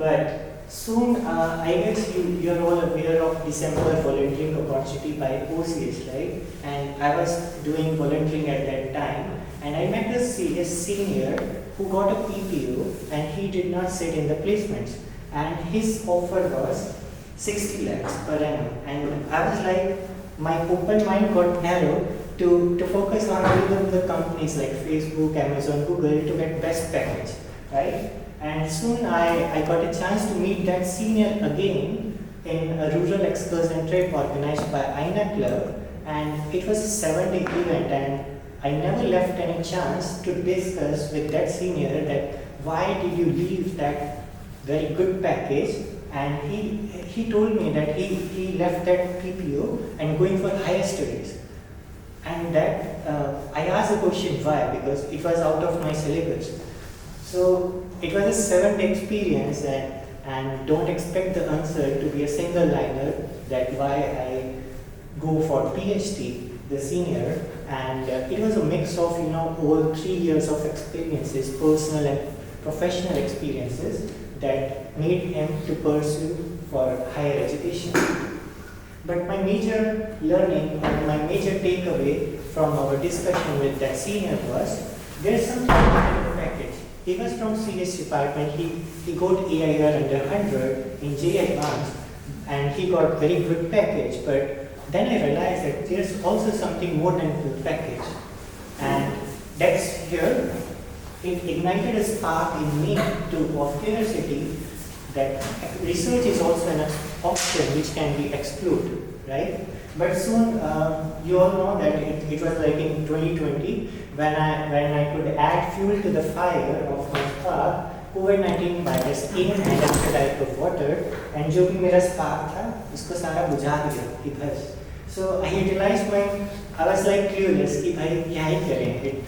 But soon, I guess you're all aware of December volunteering opportunity by OCS, right? And I was doing volunteering at that time, and I met a CS senior who got a PPO, and he did not sit in the placements. And his offer was 60 lakhs per annum. And I was like, my open mind got narrowed to focus on even the companies like Facebook, Amazon, Google to get best package, right? And soon I got a chance to meet that senior again in a rural excursion trip organized by Aina Club, and it was a 7-day event, and I never left any chance to discuss with that senior that why did you leave that very good package. And he told me that he left that PPO and going for higher studies. And that I asked the question why, because it was out of my syllabus. So it was a 7-day experience, and don't expect the answer to be a single liner that why I go for PhD, the senior. And it was a mix of all 3 years of experiences, personal and professional experiences, that made him to pursue for higher education. But my major learning and my major takeaway from our discussion with that senior was there's something in the package. He was from CS department, he got AIR under 100 in J Advanced, and he got very good package. But then I realized that there's also something more than the package. And that's here. It ignited a spark in me of curiosity that research is also an option which can be explored, right? But soon, you all know that it was like in 2020 when I could add fuel to the fire of my spark. COVID-19 virus came and after type of water, and जो भी मेरा spark था उसको सारा बुझा दिया कि बस. So I utilized I was like curious कि भाई क्या ही करें.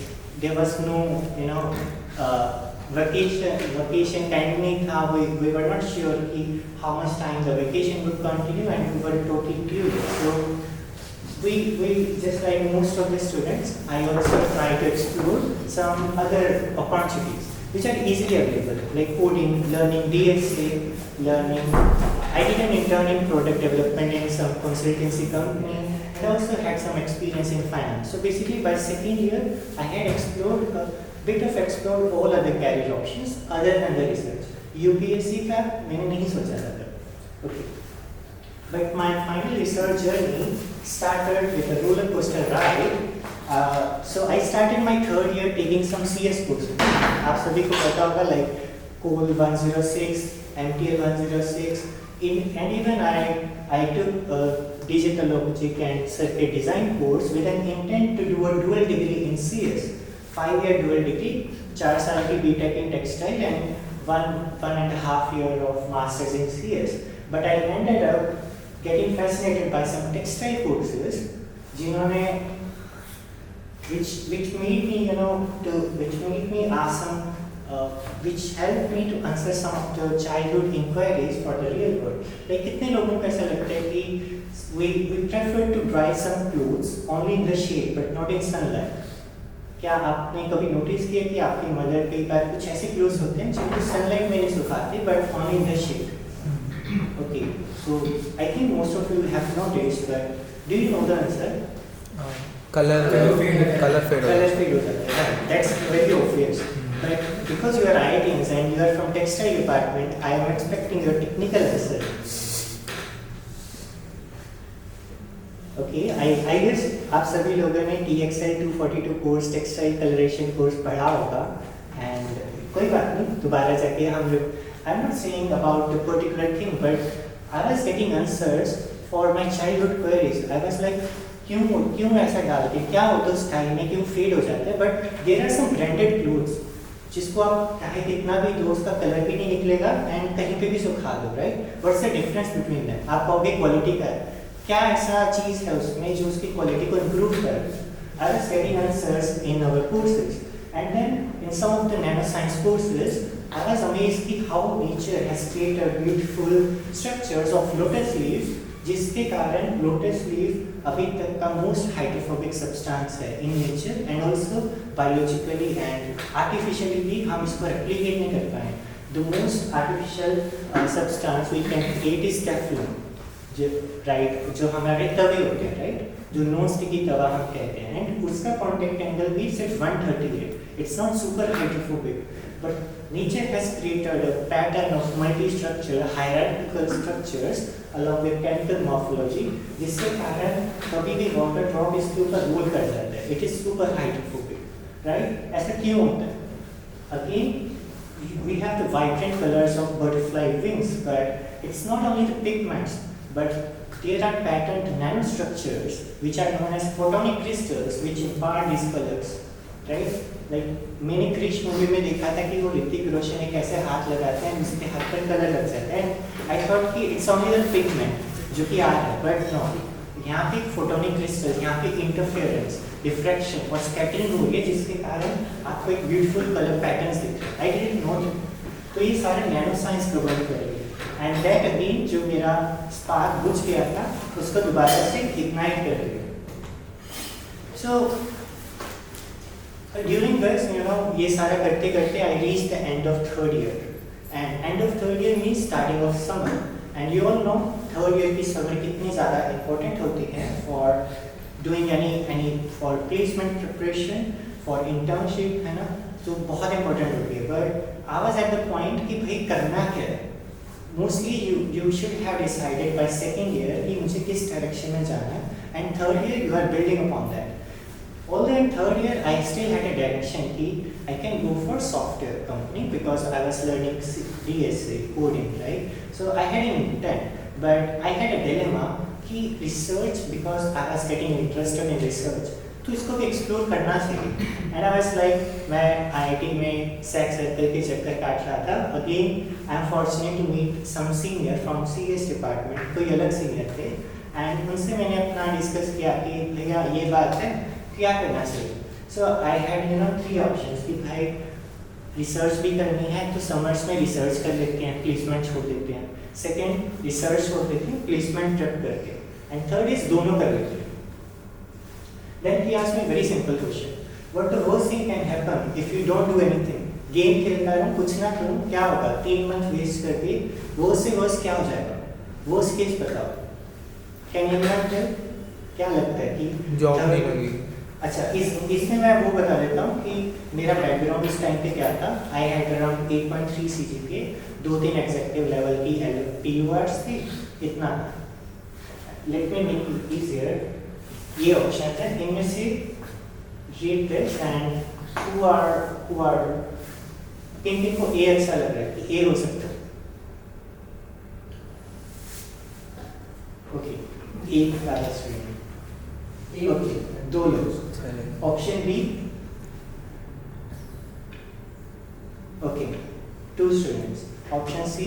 There was no, vacation time नहीं था. We were not sure how much time the vacation would continue, and we were totally curious. So we just like most of the students, I also try to explore some other opportunities which are easily available, like coding, learning DSA, learning. I did an intern in product development in some consultancy company, and also had some experience in finance. So basically by second year, I had explored all other career options other than the research. UPSC का मैंने नहीं सोचा था. Okay. But my final research journey started with a roller coaster ride. So I started my third year taking some CS courses. आप सभी को पता होगा like COL 106, MTL 106, and even I took digital logic and circuit design course with an intent to do a dual degree in CS. 5-year dual degree, 4 साल की BTech in textile and 1.5 year of masters in CS. But I ended up getting fascinated by some textile courses, जिन्होंने which made me ask some, which helped me to answer some of the childhood inquiries for the real world. Like कितने लोगों को ऐसा लगता है कि we prefer to dry some clothes only in the shade but not in sunlight. क्या आपने कभी नोटिस किया कि आपकी मदर कई बार कुछ ऐसे क्लोथ्स होते हैं जिनको सनलाइट में नहीं सुखाते but only in the shade? Okay, so I think most of you have noticed, but do you know the answer? Color fade हो जाता है. That's very obvious. But because you are IITians and you are from textile department, I am expecting your technical answer. Okay, I guess आप सभी लोगों ने TXL 242 course textile colouration course पढ़ा होगा, and कोई बात नहीं, दोबारा जाके हम लोग, I'm not saying about the particular thing, but I was getting answers for my childhood queries. I was like, क्यों ऐसा डालते हैं, क्या होता है स्टाइल में, क्यों फेड हो जाता है? But there are some branded clothes जिसको आप चाहे कितना भी दो उसका कलर भी नहीं निकलेगा and कहीं पे भी सुखा दो, right? What's the difference between them? आप कहोगे क्वालिटी का है, क्या ऐसा चीज़ है उसमें जो उसकी क्वालिटी को इम्प्रूव कर? I was getting answers in our courses, and then in some of the nanoscience courses, I was amazed at how nature has created beautiful structures of lotus leaves, जिसके कारण lotus leaf अभी तक का most hydrophobic substance है in nature, and also biologically and artificially भी हम इसको replicate नहीं कर पाए. The most artificial substance we can create is Teflon, जो राइट, जो हमारे तवे होते हैं, राइट, जो नॉन स्टिकी तवा हम कहते हैं, एंड उसका कॉन्टेक्ट एंगल भी सिर्फ 138. It's not super hydrophobic, but nature has created a pattern of multi structure hierarchical structures along with chemical morphology, जिसके कारण कभी भी वाटर ड्रॉप इसके ऊपर रोल कर जाता है. It is super hydrophobic, right. ऐसा क्यों होता है? Again, we have the vibrant colors of butterfly wings, but it's not only the pigments, but there are patterned nanostructures which are known as photonic crystals which impart these colors, right? Like मैंने Krrish movie में देखा था कि वो ऋतिक रोशन एक ऐसे हाथ लगाते हैं जिसके हाथ पर कलर लग जाता है. आई थॉट कि इट्स ओनली द पिगमेंट जो कि आ रहा है, बट नो, यहाँ पे फोटोनिक क्रिस्टल, यहाँ पे इंटरफेरेंस, डिफ्रैक्शन और स्कैटरिंग हो रही है, जिसके कारण आपको एक ब्यूटीफुल कलर पैटर्न्स दिख रहे हैं. I didn't know that. तो ये सारे नैनो साइंस कवर करेंगे, एंड दैट अगेन जो मेरा स्पार्क बुझ गया था उसको दोबारा से इग्नाइट कर देगा. So during this, you know, ये सारा करते करते I reach the end of third year, and and of third year means starting of summer, and you all know third year की समर कितनी ज़्यादा इंपॉर्टेंट होती है for doing any for placement preparation, for internship, है ना. तो बहुत important होती है. But I was at the point कि भाई करना क्या है. Mostly you should have decided by second year कि मुझे किस डायरेक्शन में जाना है, and third year you are building upon that. Although in third year I still had a direction कि I can go for software company because I was learning DSA coding, right? So I had an intent, but I had a dilemma कि research, because I was getting interested in research, तो इसको भी explore करना चाहिए. And I was like, मैं IIT में सेक्स circle के चक्कर काट रहा था. Again I am fortunate to meet some senior from CS department, कोई अलग सीनियर थे, एंड उनसे मैंने अपना डिस्कस किया कि भैया ये बात है, क्या करना चाहिए. So I had, you know, 3 options कि भाई रिसर्च भी करनी है तो समर्स में रिसर्च कर लेते हैं, प्लेसमेंट छोड़ देते हैं. सेकेंड, रिसर्च छोड़ देते हैं, प्लेसमेंट ट्रिप करके. एंड थर्ड इज दोनों कर लेते हैं. Then he asked me a very simple question. What the worst thing can happen if you don't do anything? Game खेलता रहूँ, कुछ ना करूँ, क्या होगा? 3 मंथ वेस्ट करके वर्स्ट से वर्स्ट क्या हो जाएगा? वर्स्ट केस बताओ. Can anyone tell? क्या लगता है कि जॉब नहीं लगेगी? अच्छा, इसमें मैं वो बता देता हूँ कि मेरा बैकग्राउंड इस टाइम पे क्या था. I had around 8.3 CGPA, 2-3 executive level की PURs थी, इतना. Let me make it easier. ये ऑप्शन है, इनमें से read this and who are किन को ए अच्छा लग रहा है कि ए हो सकता है. ओके, एक स्टूडेंट, ओके, 2 लोग. Option B, okay, 2 students. Option C,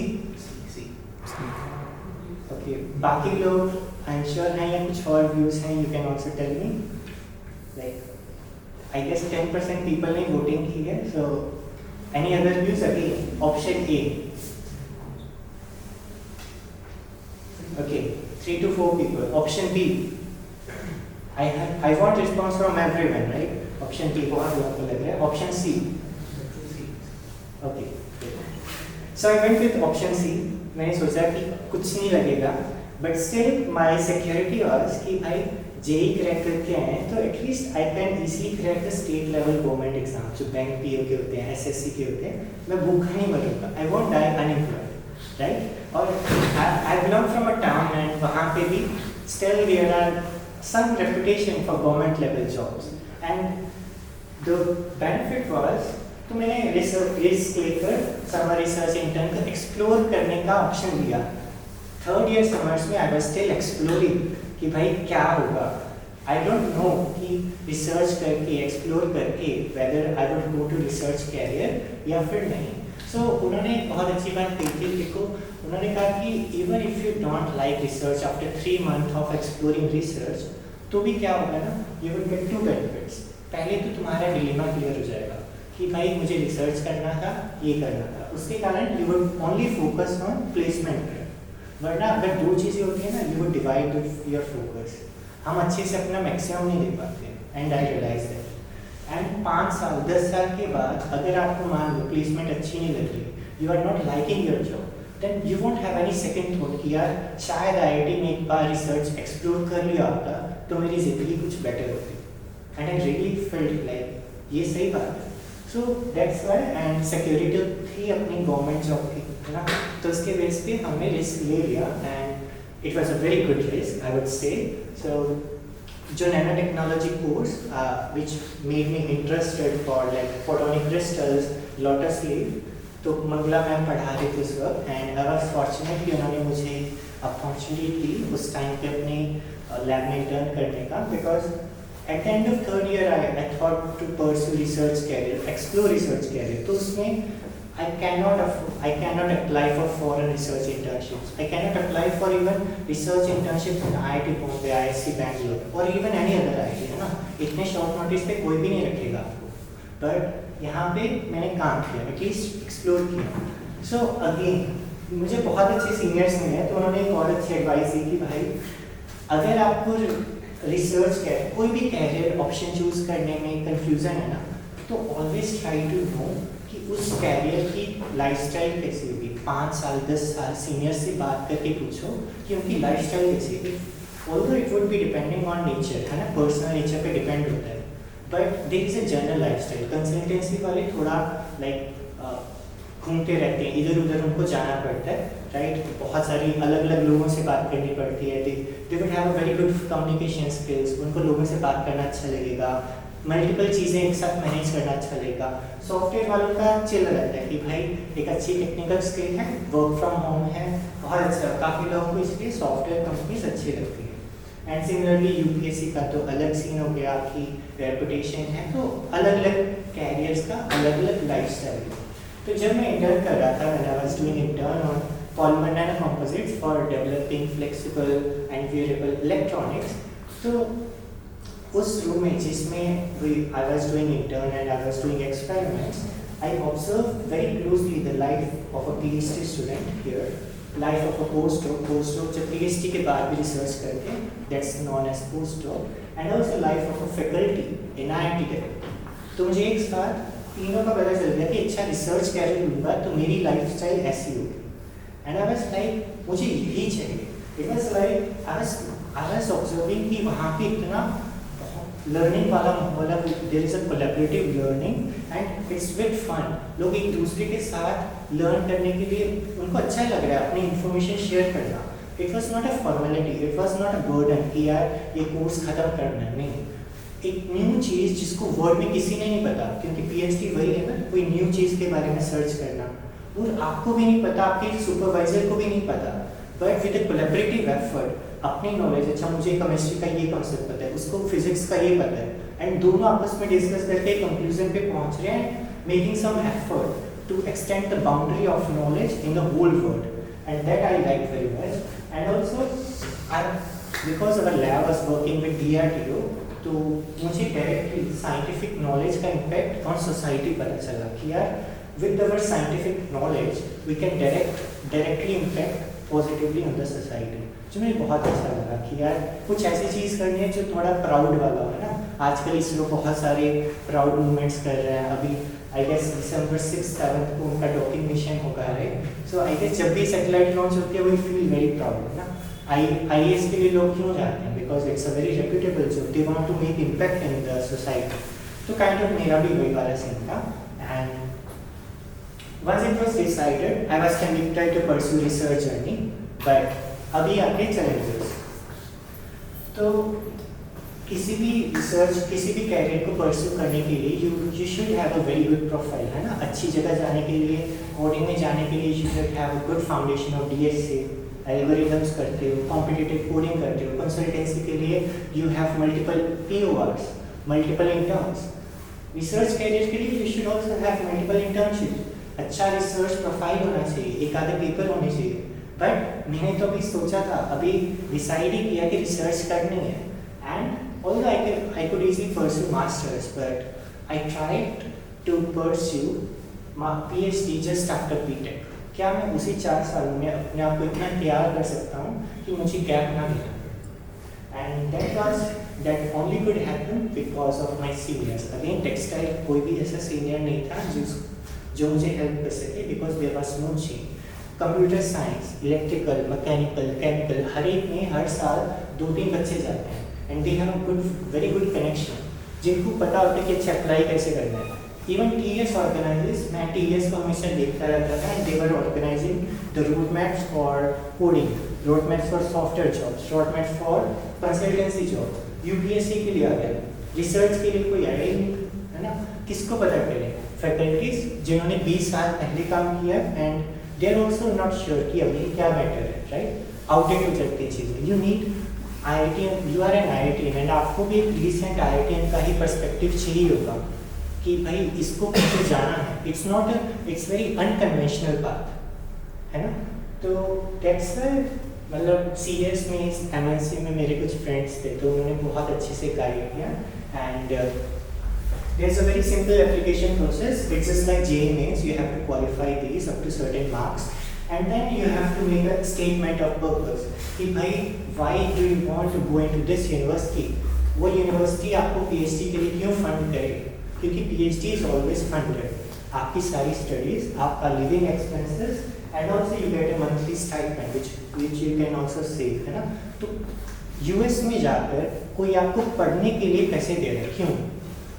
okay. बाकी लोग आंसर हैं या कुछ और व्यूज हैं? You can also tell me. Like I guess 10% people ने वोटिंग की है. So any other views? Again option A. Okay, 3 to 4 people. Option B, I want response from everyone, right? Option B बहुत लोगों को लग रहा है. Option C, okay. So I went with option C. मैंने सोचा कि कुछ नहीं लगेगा, but still my security was कि भाई जेई क्रैक करके आए हैं तो at least I can easily crack the state level government exam जो बैंक PO के होते हैं, SSC के होते हैं. मैं भूखा नहीं मरूंगा. I won't die unemployed, right? और I belong from a town and वहाँ पे भी still there are some reputation for government level jobs, and the benefit was तो मैंने रिस्क लेकर समर रिसर्च इंटर्न को एक्सप्लोर करने का ऑप्शन लिया. थर्ड ईयर समर्स में आई वाज स्टिल एक्सप्लोरिंग कि भाई क्या होगा. आई डोंट नो कि रिसर्च करके एक्सप्लोर करके whether I would go to research career या फिर नहीं. सो उन्होंने बहुत अच्छी बात कही थी. देखो, उन्होंने कहा कि even if you don't like research after 3 months of exploring research, तो भी क्या होगा ना, यू विल गेट 2 benefits. पहले तो तुम्हारा डिलेमा क्लियर हो जाएगा कि भाई मुझे रिसर्च करना था, ये करना था. उसके कारण you would only focus on placement. वरना अगर 2 चीज़ें होती हैं ना, you would divide your focus. हम अच्छे से अपना मैक्सिमम नहीं दे पाते. And I realise that. And 5 साल 10 साल के बाद अगर आपको मान लो प्लेसमेंट अच्छी नहीं लग रही, you are not liking your job, then you won't have any second thought कि यार शायद IIT में एक बार रिसर्च एक्सप्लोर कर लिया होता तो मेरी ज़िंदगी कुछ बेटर होती. And I really felt like ये सही बात है. So that's why. And security थी अपनी गवर्नमेंट जॉब की, है ना, तो उसके बेस पे हमने रिस्क ले लिया and it was a very good risk I would say. So जो nanotechnology course which made me interested for like photonic crystals, lotus leaf, तो मंगला मैम पढ़ा रहे थे उस वक्त. एंड आई वॉज फॉर्चुनेट कि उन्होंने मुझे अपॉर्चुनिटी दी उस टाइम पे अपनी लैब में इंटर्न करने का. Because at the end of third year I thought to pursue research career, explore research career. तो उसमें I cannot apply for foreign research internships. I cannot apply for even research internships in IIT Bombay, IISc Bangalore, or even any other IIT, है ना. इतने short notice पे कोई भी नहीं रखेगा आपको. बट यहाँ पे मैंने काम किया, एटलीस्ट एक्सप्लोर किया. सो अगेन मुझे बहुत अच्छे सीनियर्स मिले, तो उन्होंने एक और अच्छी एडवाइस दी कि भाई अगर आपको रिसर्च कोई भी कैरियर ऑप्शन चूज करने में कंफ्यूजन है ना, तो ऑलवेज ट्राई टू नो कि उस कैरियर की लाइफस्टाइल कैसी होगी. 5 साल 10 साल सीनियर से बात करके पूछो कि उनकी लाइफस्टाइल कैसी होगी. Although it would be depending on nature, है ना, पर्सनल नेचर पे डिपेंड होता है. But there is a general lifestyle. Consultancy वाले थोड़ा लाइक घूमते रहते हैं, इधर उधर उनको जाना पड़ता है, राइट. बहुत सारी अलग अलग लोगों से बात करनी पड़ती है. They would have a very good communication skills. उनको लोगों से बात करना अच्छा लगेगा, मल्टीपल चीज़ें एक साथ मैनेज करना अच्छा लगेगा. सॉफ्टवेयर वालों का चिल रहता है कि भाई एक अच्छी टेक्निकल स्किल है, वर्क फ्रॉम होम है, बहुत अच्छा. काफ़ी लोगों को इसलिए सॉफ्टवेयर कंपनीज अच्छी लगती है. एंड सिमिलरली यूपीएससी का तो अलग सीन हो गया, आपकी रेपुटेशन है, तो अलग अलग कैरियर्स का अलग अलग लाइफ स्टाइल है. तो जब मैं इंटर्न कर रहा था, when I was doing intern on polymer nano composites for developing flexible and variable electronics, तो उस रूम में जिसमें I was doing intern and I was doing experiments, I observed very closely the life of a PhD student here, life of a postdoc जब PhD के बाद भी research करते हैं, that's known as postdoc, and also life of a faculty in IIT Delhi. तो मुझे एक साथ तीनों का पता चल गया कि अच्छा रिसर्च कैरियर लूँगा तो मेरी लाइफ स्टाइल ऐसी होगी. एंड आई वाज लाइक मुझे यही चाहिए. It was like I was observing कि वहाँ पे इतना लर्निंग वाला माहौल है. There is a collaborative learning and it's with fun. लोग एक दूसरे के साथ लर्न करने के लिए उनको अच्छा लग रहा है अपनी इंफॉर्मेशन शेयर करना. It was not a formality, it was not a burden कि यार ये कोर्स खत्म करना है. नहीं, एक न्यू चीज़ जिसको वर्ल्ड में किसी ने नहीं पता, क्योंकि पीएचडी वही है ना, कोई न्यू चीज़ के बारे में सर्च करना, और आपको भी नहीं पता, आपके सुपरवाइजर को भी नहीं पता, but with a collaborative effort अपनी नॉलेज, अच्छा मुझे केमिस्ट्री का ये कॉन्सेप्ट पता है, उसको फिजिक्स का ये पता है, एंड दोनों आपस में डिस्कस करके कंक्लूजन पे पहुंच रहे हैं, making some effort to extend the boundary of knowledge in the whole world. And that I like very much. And also because our lab was working with DRDO, तो मुझे डायरेक्टली साइंटिफिक नॉलेज का impact on society पता चला कि यार with our scientific knowledge we can directly impact positively on the society. जो मुझे बहुत अच्छा लगा कि यार कुछ ऐसी चीज़ करनी है जो थोड़ा प्राउड वाला हो, है ना. आजकल इसरो बहुत सारे प्राउड मूवमेंट्स कर रहे हैं. अभी आई गेस December 6-7 को उनका डॉकिंग मिशन होगा, राइट. सो आई गेस जब भी सैटेलाइट लॉन्च होती है वी फील वेरी प्राउड, है ना. IAS के लिए लोग क्यों जाते हैं? Because it's a very reputable job, they want to make impact in the society. तो काइंड ऑफ मेरा भी वही वाला सीन था. And once it was decided, I was convicted to pursue research journey. But अभी आगे challenges. तो किसी भी रिसर्च, किसी भी कैरियर को परस्यू करने के लिए you should have a very good profile, है ना. अच्छी जगह जाने के लिए, कोडिंग में जाने के लिए you should have a good foundation of DSA, algorithms करते हो, कॉम्पिटिटिव कोडिंग करते हो, कंसल्टेंसी के लिए you have multiple PORs, multiple interns. Research career के लिए you should also have multiple internships. अच्छा रिसर्च प्रोफाइल होना चाहिए, एक आधे पेपर होने चाहिए. बट मैंने तो अभी सोचा था, अभी डिसाइड ही किया कि रिसर्च करनी है. And although I could easily pursue masters, but I tried to pursue PhD just after BTech. क्या मैं उसी 4 साल में अपने आप को इतना तैयार कर सकता हूँ कि मुझे गैप ना लेना पड़े. And that only could happen because of my seniors. Again, textile कोई भी ऐसा सीनियर नहीं था जो मुझे हेल्प कर सके, because there was no chain. Computer science, electrical, mechanical, chemical, हर एक में हर साल 2-3 बच्चे जाते हैं, and they have good, very good connection, जिनको पता होता है कि अच्छा अप्लाई कैसे करना है। इवन TS ऑर्गेनाइजेस, मैं TS को हमेशा देखता रहता था, and they were organising the road maps for coding, road maps for software jobs, road maps for consultancy job. UPSC के लिए आ गया, रिसर्च के लिए कोई आया ही नहीं, है ना। किसको पता करें? फैकल्टीज जिन्होंने 20 साल पहले काम किया, and they are also not sure कि अभी क्या मैटर है, राइट। आउटडेट हो जाती है चीज़ें। You need IITian, you are an IITian, and आपको भी एक रिसेंट IITian का ही पर्सपेक्टिव चाहिए होगा कि भाई इसको कैसे जाना है। It's not, it's very unconventional path, है ना। तो दैट्स व्हाई, मतलब CS में, इस MNC में मेरे कुछ फ्रेंड्स थे, तो उन्होंने बहुत अच्छे से गाइड किया, and there's a very simple application process. It's just like JEE Mains. You have to qualify these up to certain marks, and then you have to make a statement of purpose कि भाई why do you want to go into this university? वो university आपको PhD के लिए क्यों fund करेगी? क्योंकि PhD is always funded. आपकी सारी स्टडीज, आपका living expenses, and also you get a monthly stipend which you can also save, है ना। तो US में जाकर कोई आपको पढ़ने के लिए पैसे दे रहा है, क्यों?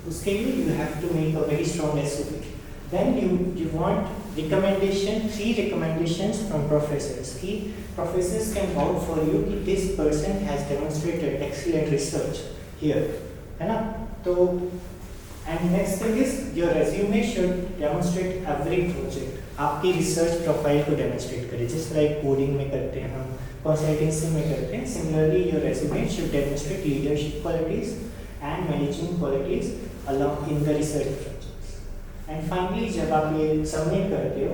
उसके लिए you have to make a very strong SOP. Then you want recommendation, 3 recommendations from professors. कि professors can vouch for you कि this person has demonstrated excellent research here, है ना। तो and next thing is your resume should demonstrate every project. आपकी research profile को demonstrate करे, just like coding में करते हैं हम, consultancy में करते हैं. Similarly, your resume should demonstrate leadership qualities and managing qualities along in the research projects. And finally, जब आप ये submit करते हो,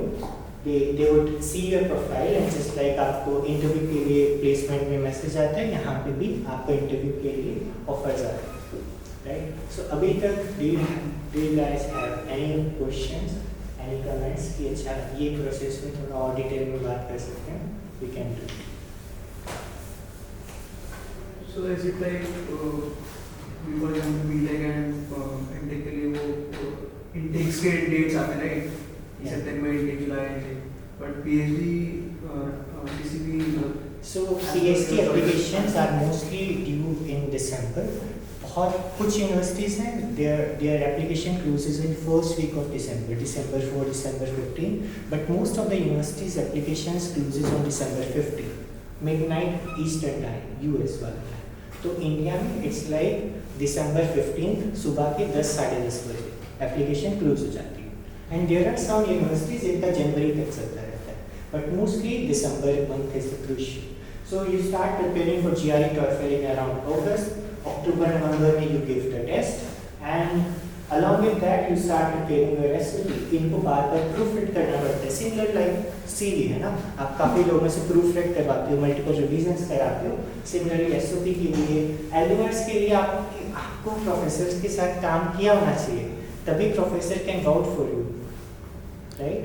they would see your profile, and just like आपको interview के लिए placement में message आता है, यहाँ पे भी आपको interview के लिए offers आते हैं, right? So अभी तक do you guys have any questions, any comments कि अच्छा ये process में थोड़ा और detail में बात कर सकते हैं, we can do. So is it like because हम B.Tech and M.Tech के लिए वो intakes के dates आते हैं, right? September intake, July intake, but PhD किसी भी So PhD applications are mostly due in December. बहुत कुछ universities हैं, their application closes in first week of December, December 4, December 15. But most of the universities applications closes on December 15, midnight Eastern time, US वाला time. तो India में it's like December 15 सुबह के 10-10:30 बजे application close हो जाती है. And there are some universities जिनका जनवरी तक चलता रहता है, but mostly December month is the crucial. So you start preparing for GRE TOEFL in around August, October, November में you give the test, and along with that you start preparing your SOP. इनको बार-बार proofread करना पड़ता है, similar like CV है ना, आप काफ़ी लोगों से proofread करवाते हो, multiple revisions कराते हो. Similarly SOP के लिए, LOS के लिए आपको प्रोफेसर्स के साथ काम किया होना चाहिए, तभी professor can wait for you, right.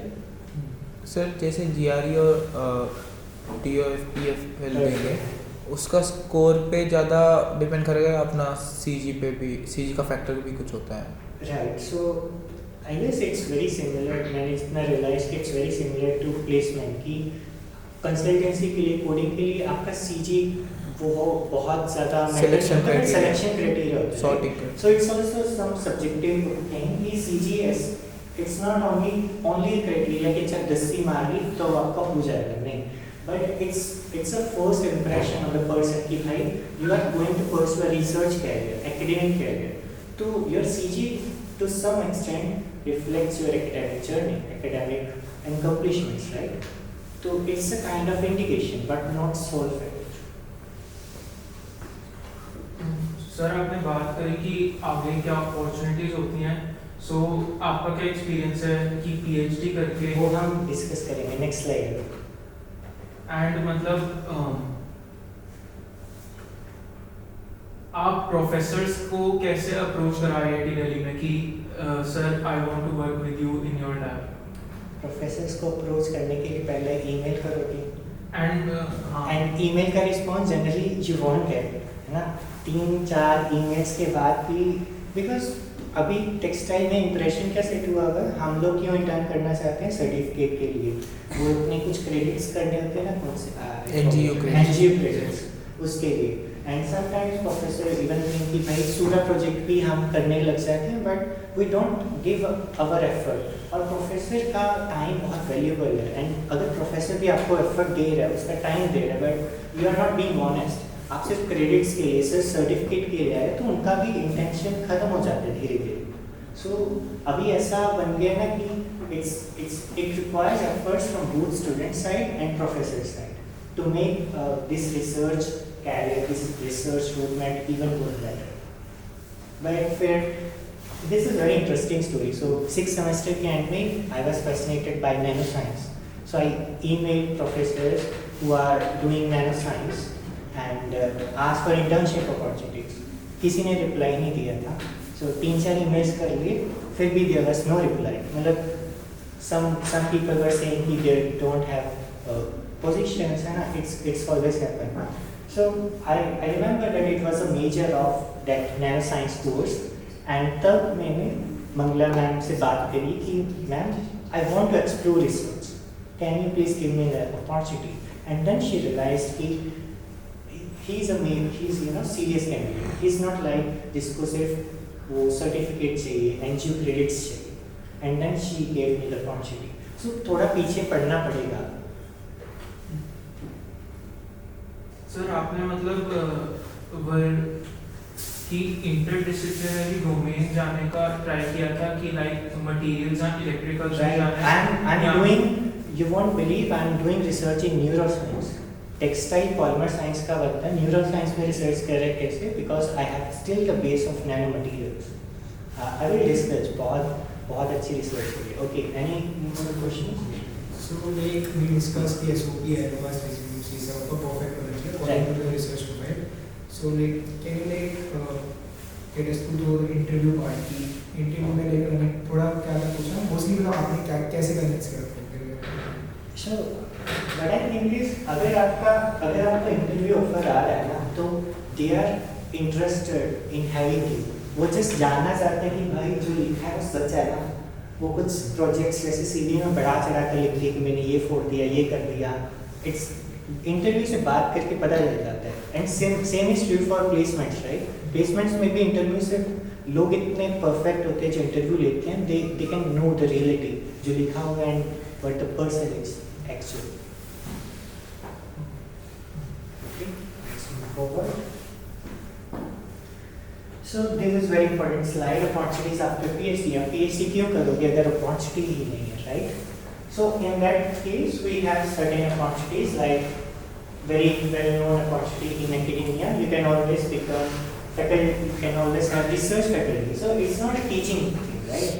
Sir जैसे GRE और TOEFL देंगे, उसका स्कोर पे ज़्यादा डिपेंड करेगा, अपना CG पे भी, CG का फैक्टर भी कुछ होता है, right. So I guess it's very similar, मैंने इतना रियलाइज कि it's very similar to placement की कंसल्टेंसी के लिए, कोडिंग के लिए आपका CG वो बहुत ज़्यादा सिलेक्शन क्राइटेरिया होता है, sorting. So it's also some subjective thing कि CG it's not only criteria कि अच्छा 10 मार ली तो आपका हो जाएगा, नहीं, but it's a first impression of the person कि भाई you are going to pursue a research career, academic career, तो your CG to some extent reflects your academic journey, academic accomplishments, right? तो it's a kind of indication but not sole factor. Sir आपने बात करी कि आगे क्या opportunities होती हैं, सो आपका क्या एक्सपीरियंस है कि PhD करके, वो हम डिस्कस करेंगे नेक्स्ट स्लाइड। एंड मतलब आप प्रोफेसर्स को कैसे अप्रोच करा IIT दिल्ली में कि sir I want to work with you in your lab? Professors को अप्रोच करने के लिए पहले ईमेल करोगे, एंड ईमेल का response generally you won't get, है ना, 3-4 ईमेल्स के बाद भी, बिकॉज अभी टेक्सटाइल में इंप्रेशन क्या सेट हुआ हुआ है, हम लोग क्यों इंटर्न करना चाहते हैं सर्टिफिकेट के लिए, वो अपने कुछ क्रेडिट्स करने होते हैं ना, कौन से NGO credits. NGO credits उसके लिए। And sometimes professor even think कि भाई सूरा प्रोजेक्ट भी हम करने लग जाते हैं, but we don't give our effort. और प्रोफेसर का टाइम बहुत वैल्यूबल है, एंड अगर प्रोफेसर भी आपको एफर्ट दे रहा है, उसका टाइम दे रहा है, but you are not being honest, आप सिर्फ क्रेडिट्स के लिए, सिर्फ सर्टिफिकेट के लिए आए, तो उनका भी इंटेंशन खत्म हो जाता है धीरे धीरे। सो अभी ऐसा बन गया ना कि it requires efforts from both student side and professor side to make this research career, this research movement even more better. But फिर this is a very interesting story. So 6th semester के end में I was fascinated by nanoscience. So I emailed professors who are doing nanoscience and asked for internship opportunities. किसी ने reply नहीं दिया था. So 3-4 emails कर लिए, फिर भी there was no reply. मतलब some people were saying कि they don't have positions, है ना? It's always happen. So I remember that it was a major of that nanoscience course. And तब मैंने मंगला मैम से बात करी कि ma'am I want to explore research, can you please give me that opportunity. And then she realised कि he is you know serious candidate, he is not like जिसको सिर्फ वो सर्टिफिकेट चाहिए, एनजीओ क्रेडिट्स चाहिए। And then she gave me the opportunity. So थोड़ा पीछे पढ़ना पड़ेगा। सर आपने मतलब कि इंटरडिसिप्लिनरी डोमेन जाने का ट्राई किया था कि like materials and electrical I'm doing, you won't believe I'm doing research in neuroscience. Textile polymer science का वक्त है, neuroscience में research कर रहे कैसे, because I have still the base of nanomaterials. I will discuss, बहुत अच्छी research हुई है। Okay, any more questions? So like we discussed the SOP, advanced resumes, is a perfect knowledge according to the research domain. So like can you get us to the interview part की interview में लेकर मैंने थोड़ा क्या पूछा, mostly मतलब आपने क्या कैसे कन्विंस किया आपको? So what I think is अगर आपका इंटरव्यू ऑफर आ रहा है ना, तो they are interested in having you. वो जस्ट जानना चाहते हैं कि भाई जो लिखा है वो सच है ना। वो कुछ प्रोजेक्ट्स जैसे सीवी में बढ़ा चढ़ा कर लिख दिया कि मैंने ये फोड़ दिया, ये कर दिया। इट्स इंटरव्यू से बात करके पता चल जाता है। And same is true for placements, right? Placements में भी इंटरव्यू से लोग इतने परफेक्ट होते हैं जो इंटरव्यू लेते हैं, they can know the reality जो लिखा हुआ है and what the person is actually. So this is very important slide, opportunities after PhD. अब PhD क्यों करोगे अगर opportunity ही नहीं है, right? So in that case we have certain opportunities like very well-known opportunity in academia. You can always become faculty, you can always have research faculty. So it's not a teaching thing, right?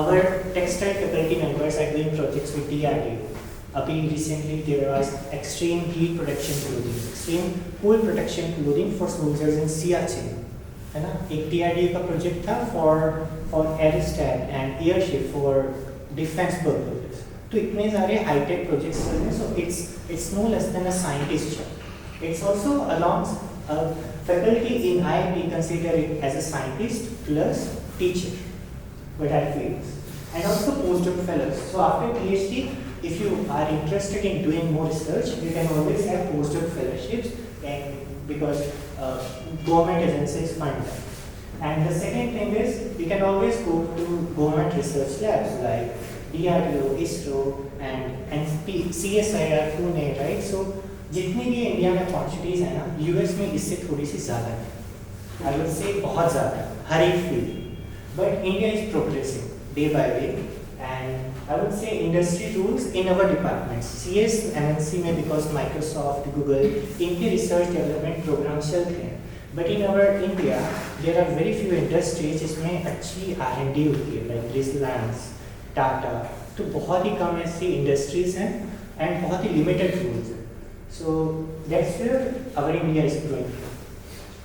Our textile faculty members are doing projects with DRDO. Abhi recently there was extreme heat protection clothing, extreme cool protection clothing for soldiers in Siachen. है ना? एक DRDO का project था for aerostat and airship for defence purposes. तो इतने सारे hitech projects चल रहे हैं। So it's no less than a scientist job. It's also along faculty in IIT consider it as a scientist plus teacher, but I feel and also postdoc fellows. So after PhD, if you are interested in doing more research, you can always have post-doc fellowships, and because government agencies fund them. And the second thing is you can always go to government research labs like DRDO, ISRO, and CSIR Pune, right? So जितनी भी India में opportunities है ना, US में इससे थोड़ी सी ज़्यादा है। I would say बहुत ज़्यादा हर एक field. But India is progressing day by day, and I would say industry rules in our departments, CS, MNC में because Microsoft, Google, इनके research development programs चलते हैं। But in our India, there are very few industries जिसमें अच्छी R&D होती है, like Reliance, Tata, तो बहुत ही कम ऐसी industries हैं and बहुत ही limited rules हैं। So that's where our India is growing.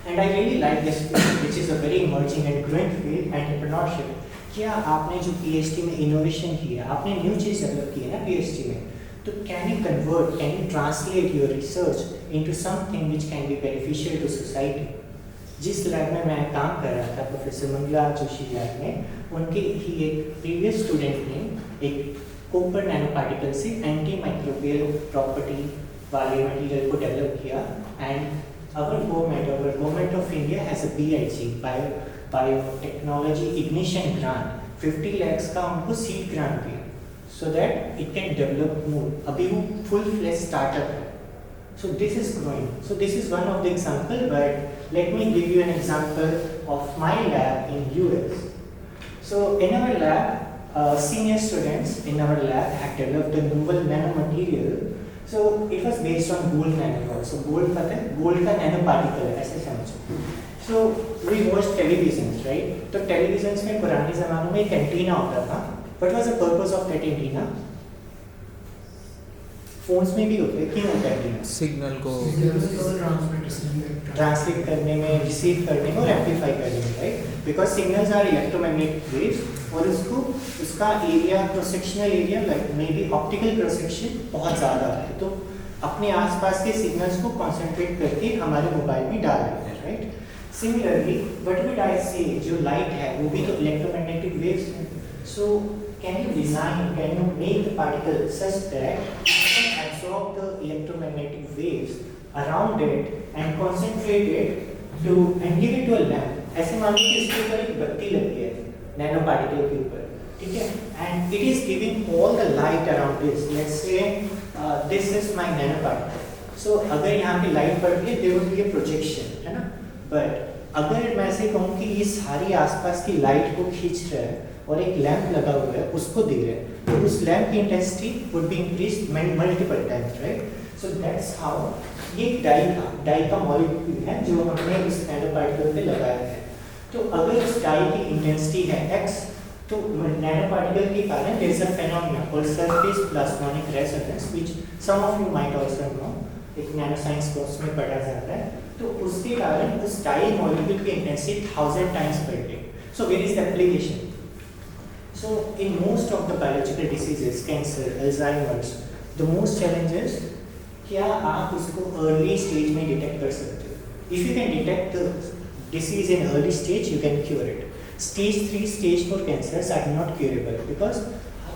And I really like this field, which is a very emerging and growing field, entrepreneurship. क्या आपने जो PhD में इनोवेशन किया, आपने न्यू चीज़ डेवलप की है ना PhD में, तो can you convert, can you translate your research into something which can be beneficial to society? जिस लैब में मैं काम कर रहा था, प्रोफेसर मंगला जोशी लैब में, उनके ही एक प्रीवियस स्टूडेंट ने एक कॉपर नैनो पार्टिकल से एंटी माइक्रोबियल प्रॉपर्टी वाले मटेरियल को डेवलप किया, and our government of India has a BIG, Biotechnology Ignition Grant, 50 lakhs का उनको सीड ग्रांट दिया, so that it can develop more. अभी वो full fledged startup है. So this is growing. So this is one of the example, but let me give you an example of my lab in US. So in our lab, senior students in our lab have developed a novel nanomaterial. So it was based on gold nanorods. So gold पता है, gold का nanoparticle है, ऐसे समझो. So we watched televisions, right? तो televisions में पुराने ज़मानों में एक एंटीना होता था. What was the purpose of that antenna? Phones में भी होते हैं, क्यों होता है एंटीना? सिग्नल को ट्रांसलेट करने में, रिसीव करने में और एम्पलीफाई करने में, right? Because signals are electromagnetic waves और उसका area, cross sectional area, like maybe optical cross section बहुत ज़्यादा है, तो अपने आसपास के सिग्नल्स को कॉन्सेंट्रेट करके हमारे मोबाइल में डाल देते हैं, right? Similarly what would I से, जो लाइट है वो भी तो इलेक्ट्रोमैग्नेटिक वेव्स हैं. So can you design, can you make the particle such that absorb the electromagnetic waves around it and concentrate it to and give it to a lamp. ऐसे मान लीजिए इसके ऊपर एक बत्ती लगी है नैनो पार्टिकल के ऊपर, ठीक है, and it is giving all the light around this. Let's say this is my nano particle. So अगर यहाँ पे लाइट पड़ रही है, there would be a projection, है ना? But अगर मैं ऐसे कहूँ कि ये सारी आसपास की लाइट को खींच रहा है और एक लैंप लगा हुआ है उसको दे रहा है, तो उस लैंप की intensity would be increased multiple times, right? So that's how ये डाई का मॉलिक्यूल है जो हमने इस नैनो पार्टिकल पे लगाया है. तो अगर उस डाई की इंटेंसिटी है x, तो नैनो पार्टिकल के कारण there is a phenomenon called surface plasmonic resonance, which some of you might also know, एक नैनो साइंस कोर्स में पढ़ा जाता है. तो उसके कारण उस डाई मॉलिक्यूल की इंटेंसिटी 1000 टाइम्स बढ़ गई. So where is the application? So in most of the biological diseases, cancer, Alzheimer's, the most challenge is क्या आप उसको early stage में detect कर सकते हो? If you can detect the disease in early stage, you can cure it. Stage 3, stage 4 cancers are not curable because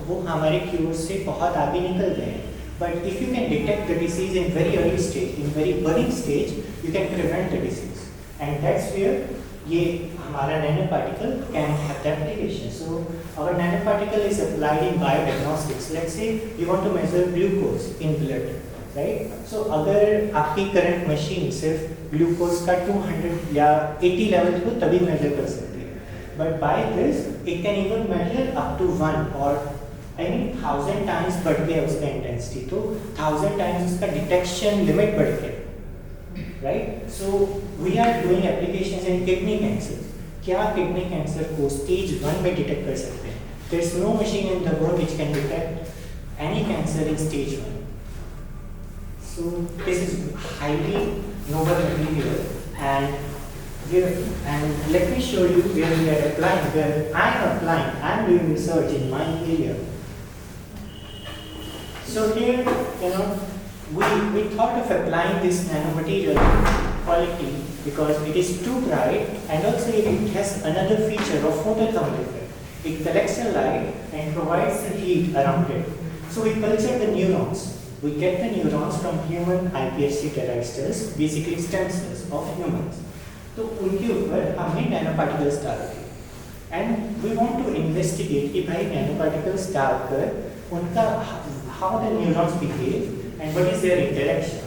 वो हमारे cure से बहुत आगे निकल गए हैं. But if you can detect the disease in very early stage, in very burning stage, you can prevent the disease. And that's where ये हमारा nanoparticle can have the application. So our nanoparticle is applied in biodiagnostics. Let's say you want to measure glucose in blood, right? So अगर आपकी current machine सिर्फ glucose का 200 या 80 level को तभी major कर सकती है, but by this it can even measure up to 1 और आई मीन 1000 टाइम्स बढ़ गया उसका इंटेंसिटी, तो 1000 टाइम्स उसका डिटेक्शन लिमिट बढ़ गया, right? So we are doing applications in kidney cancer. क्या किडनी कैंसर को स्टेज 1 में डिटेक्ट कर सकते हैं? There is no machine in the world which can detect any cancer in stage 1. So this is highly novel material, and let me show you where we are applying. Where I am applying, I am doing research in my area. So here, you know, we thought of applying this nanomaterial quality because it is too bright, and also it has another feature of photothermal effect. It collects the light and provides the heat around it. So we culture the neurons. We get the neurons from human iPSC derived cells, basically stem cells of humans. तो उनके ऊपर हमने nanoparticles डाल दिए, and we want to investigate कि भाई nanoparticles डालकर उनका how the neurons behave and what is their interaction.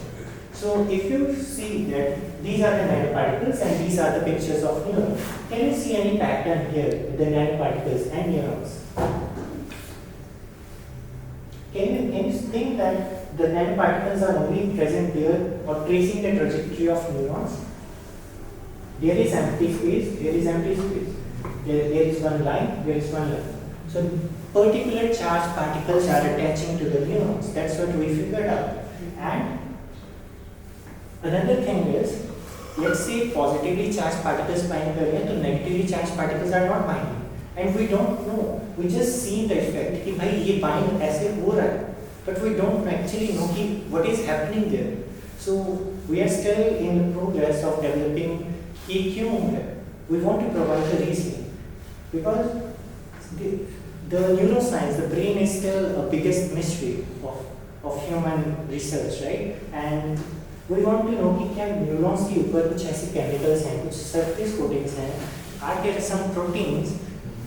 So if you see that these are the nanoparticles and these are the pictures of neurons, can you see any pattern here with the nanoparticles and neurons? Can you think that the nanoparticles are only present there or tracing the trajectory of neurons? There is empty space, there is empty space. There is one line, there is one line. So particular charged particles are attaching to the neurons. That's what we figured out. And another thing is, let's say positively charged particles bind कर रहे हैं, तो negatively charged particles are not binding, and we don't know. We just see the effect कि भाई ये bind ऐसे हो रहा है, but we don't actually know कि what is happening there. So we are still in the progress of developing ये क्यों है? We want to provide the reasoning because the neuroscience, the brain is still a biggest mystery of human research, right? And we want to know कि क्या neurons के ऊपर कुछ ऐसे chemicals हैं, कुछ surface coatings हैं, are there some proteins?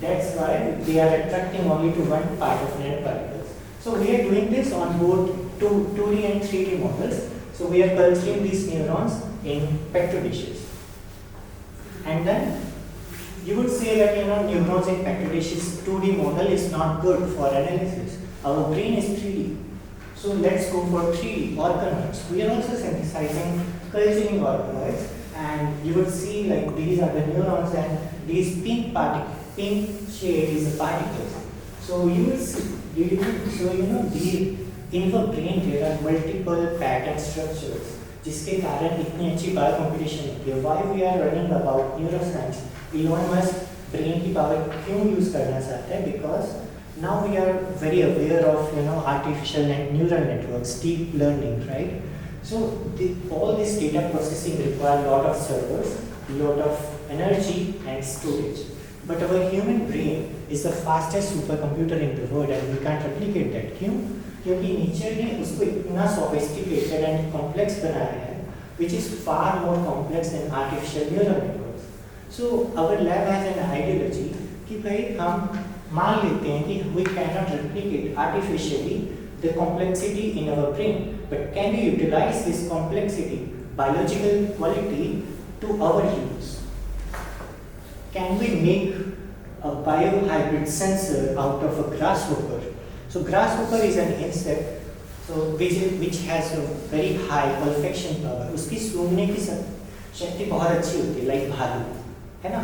That's why they are attracting only to one part of nanoparticles. So we are doing this on both 2D and 3D models. So we are culturing these neurons in petri dishes. And then you would say that neurons in petri dishes 2D model is not good for analysis. Our brain is 3D. So let's go for 3D organoids. We are also synthesizing culturing organoids, and you would see like these are the neurons and these pink shade is the particles. So you will see, in our brain there are multiple pattern structures जिसके कारण इतनी अच्छी power competition होती है. Why we are running about neuroscience? Elon Musk brain की power क्यों use करना चाहता है? Because now we are very aware of artificial and neural networks, deep learning, right? So all this data processing require a lot of servers, lot of energy and storage. But our human brain is the fastest supercomputer in the world and we can't replicate that. क्यों? क्योंकि nature ने उसको इतना sophisticated and complex बनाया है, which is far more complex than artificial neural networks. So our lab has an ideology कि भाई हम मान लेते हैं कि we cannot replicate artificially the complexity in our brain, but can we utilize this complexity, biological quality to our use? Can we make a biohybrid sensor out of a grasshopper? So grasshopper is an insect, so which has a very high olfaction power. उसकी सूंघने की शक्ति बहुत अच्छी होती है, like भालू, है ना?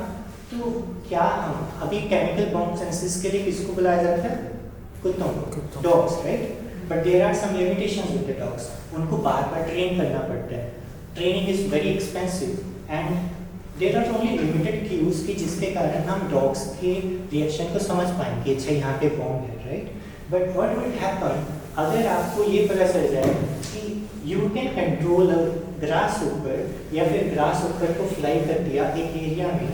तो क्या हम अभी केमिकल बॉम्ब सेंसिस के लिए किसको बुलाया जाता है? कुत्तों को, dogs, right? But there are some limitations with the dogs. उनको बार-बार ट्रेन करना पड़ता है. Training is very expensive and there are only limited cues कि जिसके कारण हम dogs के reaction को समझ पाएंगे. अच्छा यहाँ पे बॉम्ब है, right? But what will happen अगर आपको ये पता चल जाए कि you can control a grasshopper या फिर grasshopper को fly कर दिया एक एरिया में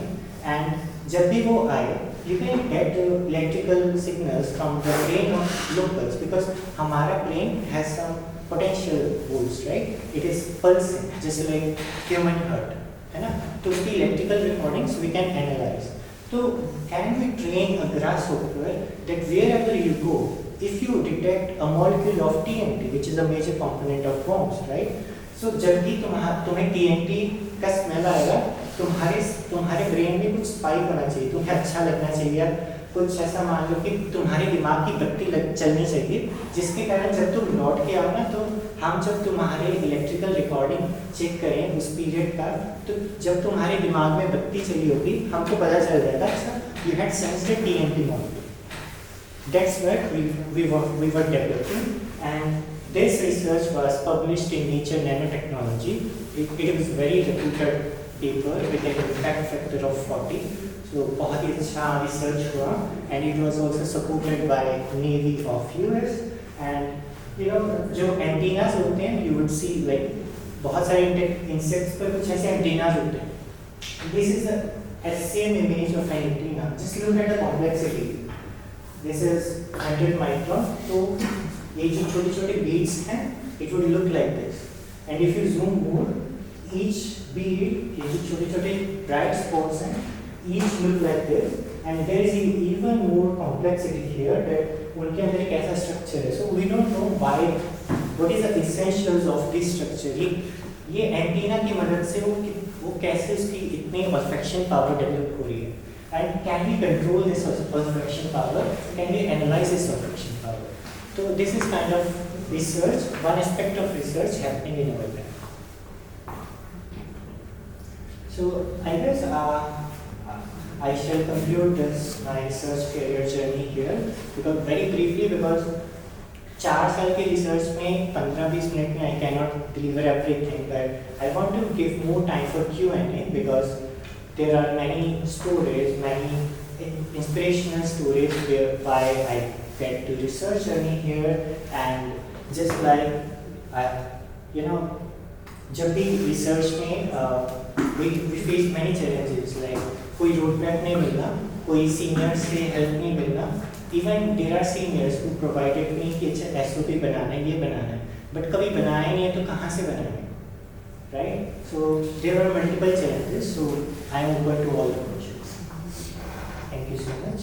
and जब भी वो आए you can get the electrical signals from the brain of locals because हमारा brain has some potential volts, right? It is pulsing just like human heart, है ना? तो उसकी electrical recordings we can analyze. So can we train a grasshopper that wherever you go, if you detect a molecule of TNT, which is a major component of bombs, right? So जब भी तुम्हें TNT का smell आएगा, तुम्हारे brain में कुछ spike होना चाहिए, तुम्हें अच्छा लगना चाहिए, कुछ ऐसा मान लो कि तुम्हारे दिमाग की बत्ती चलनी चाहिए, जिसके कारण जब तुम लौट के आओ ना, तो हम जब तुम्हारे इलेक्ट्रिकल रिकॉर्डिंग चेक करें उस पीरियड का, तो जब तुम्हारे दिमाग में बत्ती चली होगी, हमको पता चल जाएगा अच्छा you had sensed a TNT molecule. That's what we were developing, and this research was published in Nature Nanotechnology. It was very reputed paper with an impact factor of 40. So बहुत ही अच्छा research हुआ, and it was also supported by Navy of US. And जो antennas होते हैं, you would see like बहुत सारे insects पर कुछ ऐसे antennas होते हैं. This is a same image of an antenna. Just look at the complexity. This is 100 micron. तो ये जो छोटे-छोटे beads हैं, it would look like this. And if you zoom more, each bead, ये जो छोटे-छोटे bright spots हैं, each look like this. And there is even more complexity here that उनके अंदर एक ऐसा structure है. So we don't know why, what is the essentials of this structure. ये antenna की मदद से वो कैसे उसकी इतनी olfaction power develop हो रही है. And can we control this olfaction power? Can we analyze this olfaction power? So this is kind of research, one aspect of research happening in our lab. So I guess I shall conclude this my research career journey here because very briefly because 4 साल के research में 15-20 minute में I cannot deliver everything, but I want to give more time for Q&A because there are many stories, many inspirational stories whereby I get to research journey here, and just like जब भी research में we face many challenges like कोई road map नहीं मिलना, कोई senior से help नहीं मिलना, even there are seniors who provided me कि एसओपी बनाना है, ये बनाना है, बट कभी बनाया नहीं है तो कहाँ से बनाएंगे, right? So there are multiple challenges, so I am open to all the questions. Thank you so much.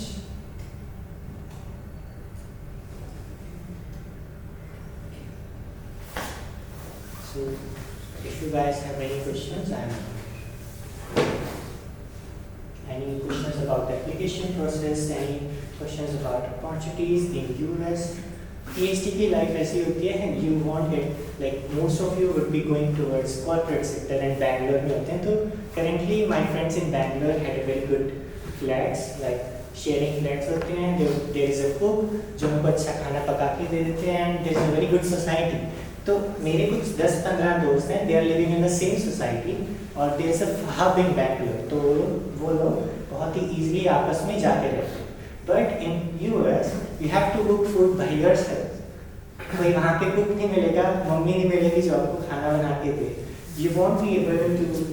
So if you guys have any questions, I am. Any questions about the application process? Any questions about opportunities in US? PhD की life ऐसी होती है, and you won't get like most of you would be going towards corporate sector and Bangalore में होते हैं. तो currently my friends in Bangalore had a very good flats, like sharing flats होते हैं. There is a cook जो उनको अच्छा खाना पका के दे देते हैं, and there is a very good society. तो मेरे कुछ 10-15 दोस्त हैं, they are living in the same society और there is a hub in Bangalore, तो वो लोग बहुत ही easily आपस में जाते रहते हैं. But in US you have to cook food by yourself. कोई वहाँ पे कुक नहीं मिलेगा, मम्मी नहीं मिलेगी जो आपको खाना बना के दे. You won't be able to,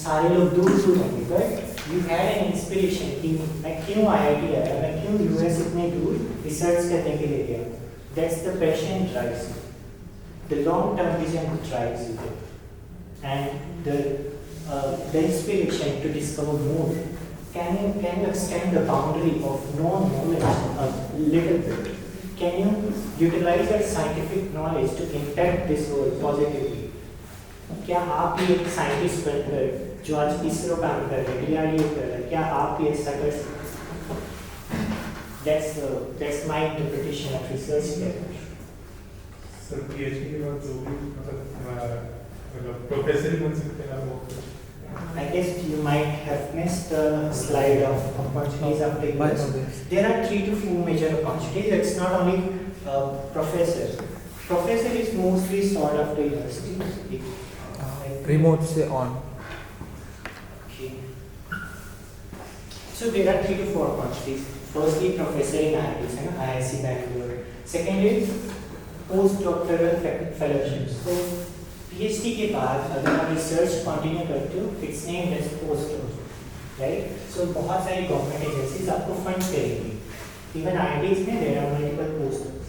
सारे लोग दूर होंगे, but you had an inspiration कि मैं क्यों IIT आया, मैं क्यों US इतने दूर रिसर्च करने के लिए गया. That's the passion drives you. The long-term vision drives you there. And the inspiration to discover more. Can you extend the boundary of known knowledge a little bit? Can you utilize your scientific knowledge to impact this world positively? क्या आप भी एक scientist बनकर जो आज इसरो काम कर रहे हैं, DRDO कर रहे हैं, क्या आप भी ऐसा कर सकते हैं? That's my interpretation of research career. Sir PhD के बाद जो भी मतलब प्रोफेसर ही बन सकते हैं वो. I guess you might have missed the slide of opportunities after US. There are 3 to 4 major opportunities. It's not only professor. Professor is mostly sought after university. Remote से on. Okay. So there are 3 to 4 opportunities. Firstly, professor in IITs, IIC Bangalore. Second is postdoctoral fellowships. So PhD के बाद अगर आप research continue करते हो, it's named as postdoc, right? So बहुत सारी government agencies आपको फंड करेंगी. इवन IITs में there are multiple postdocs.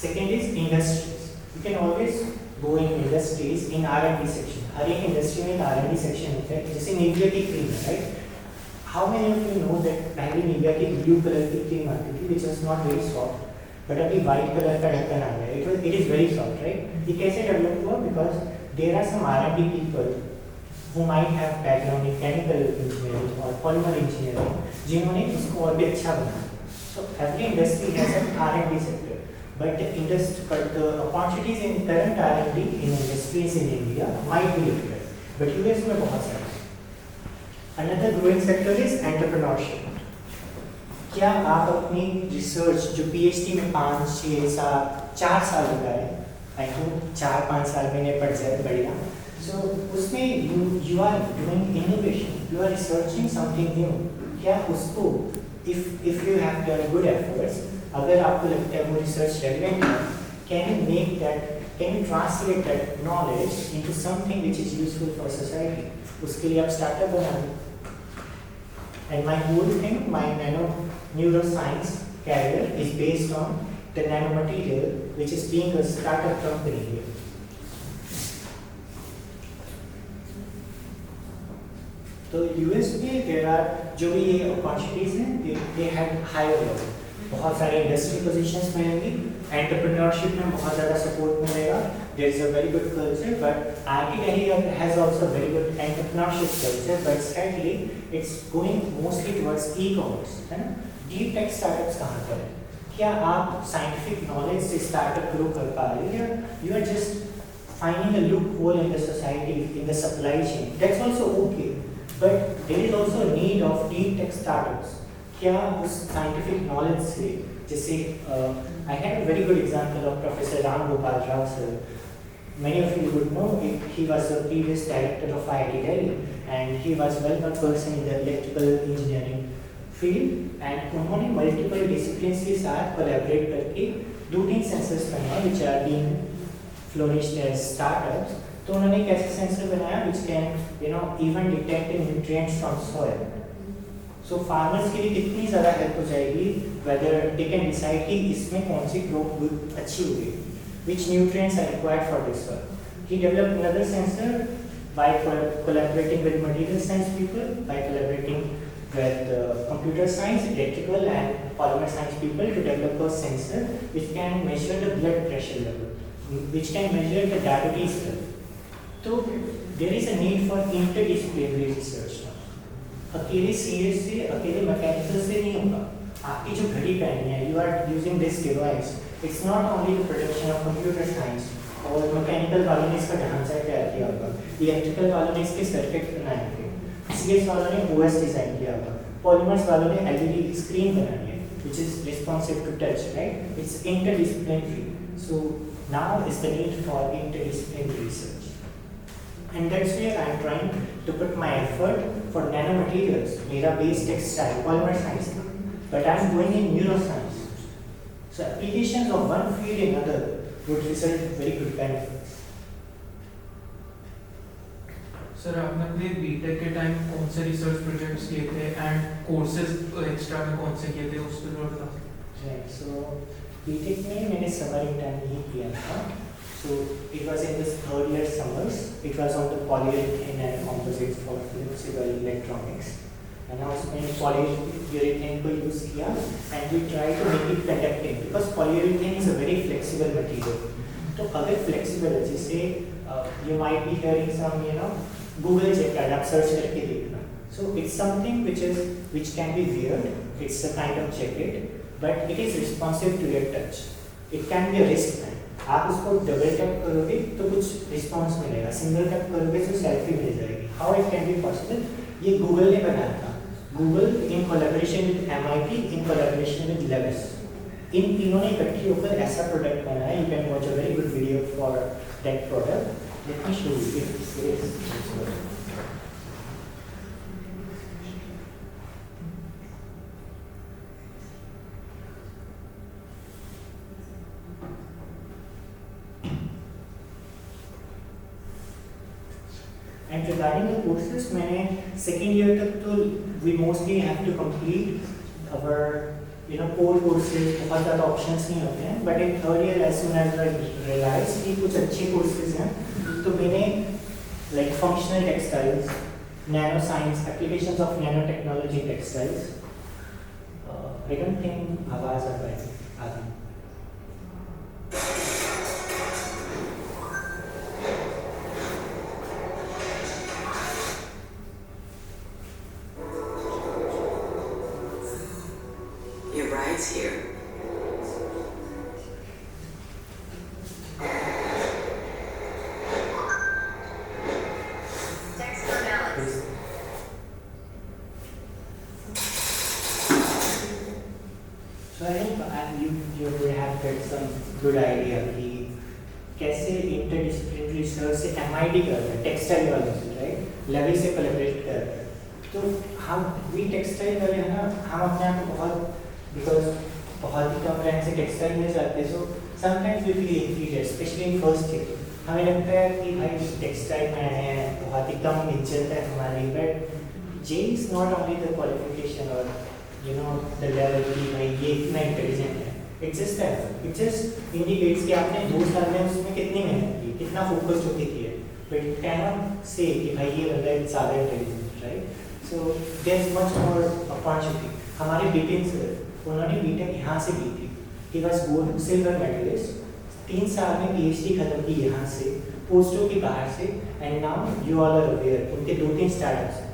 Second is industries. You can always go in industries in R&D section. हर एक इंडस्ट्री में एक R&D सेक्शन होता है, जैसे निविया की क्रीम है, right? How many of you know that पहले निविया की ब्लू कलर की क्रीम आती थी which was not very soft, but अभी वाइट कलर का ढक्कन आ गया. It is very soft, right? ये कैसे डेवलप हुआ? Because there are some R&D people who might have background in chemical engineering or polymer engineering जिन्होंने इसको और भी अच्छा बनाया. So every industry has an R&D sector, but the opportunities in current R&D in industries in India might be limited, but US में बहुत सारे. Another growing sector is entrepreneurship. क्या आप अपनी रिसर्च जो PhD में 5, 6, 7, 4 साल लगाए, आई होप 4-5 साल में पढ़ जाए बढ़िया. सो उसमें you are doing innovation, you are researching something new. क्या उसको if you have done good efforts, अगर आपको लगता है वो रिसर्च रेलेवेंट है, can you make that, can you translate that knowledge into something which is useful for society? उसके लिए आप स्टार्टअप बना लो. And my whole thing, my nano neuroscience career is based on the nanomaterial, which is being a startup company here. तो US में there are जो भी ये opportunities हैं, they had higher level. बहुत सारे इंडस्ट्री पोजीशंस मिलेंगी, एंटरप्रेन्योरशिप में बहुत ज़्यादा सपोर्ट मिलेगा. there is a very good culture, but IIT Delhi has also very good entrepreneurship culture, but sadly it's going mostly towards e-commerce, है ना? डीप टेक स्टार्टअप्स कहाँ पर है? क्या आप साइंटिफिक नॉलेज से स्टार्टअप ग्रो कर पा रहे हैं, या you are just finding a loophole in the society, in the supply chain? That's also okay, but there is also need of deep tech startups. क्या उस साइंटिफिक नॉलेज से, जैसे I have a very good example of professor Ram Gopal Rao sir. Many of you would know he was the previous director of IIT Delhi, and he was well-known person in the electrical engineering field, and उन्होंने multiple disciplines के साथ collaborate करके 2-3 sensors बनाए which are being flourished as startups. तो उन्होंने एक ऐसा sensor बनाया which can even detect the nutrients from soil. So farmers के लिए कितनी ज़्यादा हेल्प हो जाएगी whether they can decide कि इसमें कौन सी crop अच्छी होगी, which nutrients are required for this soil. He developed another sensor by collaborating with material science people, by collaborating with computer science, electrical and polymer science people to develop a sensor which can measure the blood pressure level, which can measure the diabetes level. So there is a need for interdisciplinary research now. अकेले CS से अकेले mechanical से नहीं होगा. आपकी जो घड़ी पहनी है, you are using this device. It's not only the production of computer science और मैकेनिकल वालों ने इसका ढांचा तैयार किया होगा, इलेक्ट्रिकल वालों ने इसके सर्किट बनाए होंगे, CS वालों ने OS डिजाइन किया होगा, पॉलीमर्स वालों ने LED स्क्रीन बनाई है, which is responsive to touch, right? It's interdisciplinary. So now is the need for interdisciplinary research. And that's where I'm trying to put my effort for nanomaterials. मेरा base textile, polymer science था, but I'm going in neuroscience. So applications of one field in another would result in very good benefits. Sir आपने अपने BTech के time कौन से research projects किए थे and courses extra में कौन से किए थे उस पर थोड़ा बता सकते हैं? Right. So BTech में मैंने summer intern ही किया था. So it was in this third year summers. It was on the polyurethane and composites for flexible electronics. And now उसमें polyurethane को use किया and we try to make it conducting because polyurethane is a very flexible material. तो अगर flexible है जैसे you might be hearing some Google jacket आप search करके देखना. So it's something which can be weared. It's a kind of jacket, but it is responsive to your touch. It can be a wristband. आप उसको double tap करोगे तो कुछ response मिलेगा, single tap करोगे तो सेल्फी मिल जाएगी. How it can be possible? ये गूगल ने बनाया था. Google in collaboration with MIT, in collaboration with Levi's, इन तीनों ने इकट्ठे होकर ऐसा प्रोडक्ट बनाया. You can watch a very good video for that product. Let me show you it. And regarding the courses, मैंने second year तक तो we mostly have to complete our core courses. बहुत ज़्यादा options नहीं होते हैं. But in third year, as soon as I realized कि कुछ अच्छे courses हैं, तो मैंने like functional textiles, nano science, applications of nanotechnology textiles. I don't think आवाज़ आ पाएगी आगे. Here. So I think you would have get some good idea कि कैसे interdisciplinary research से MIT कर रहे हैं, textile वालों से, right? लेवल से collaborate कर रहे हैं. तो हम we textile वाले हैं ना, हम अपने आप को बहुत because बहुत ही कम रैंक से टेक्सटाइल में जाते हैं. So sometimes we feel inferior, especially in first year. हमें लगता है कि भाई टेक्सटाइल में आए हैं, बहुत ही कम इज्जत है हमारी. But J is not only the qualification or the level कि भाई ये इतना इंटेलिजेंट है. It's just that it just indicates कि आपने 2 साल में उसमें कितनी मेहनत की, कितना फोकस होके किया. But it cannot say कि भाई ये बंदा ज़्यादा intelligent, right? So there's much more opportunity. हमारे बिपिन सर, उन्होंने बीटेक यहाँ से की थी. He was gold silver medalist. 3 साल में PhD खत्म की यहाँ से, पोस्टो की बाहर से. And now you all are aware, उनके 2-3 स्टार्टअप्स हैं,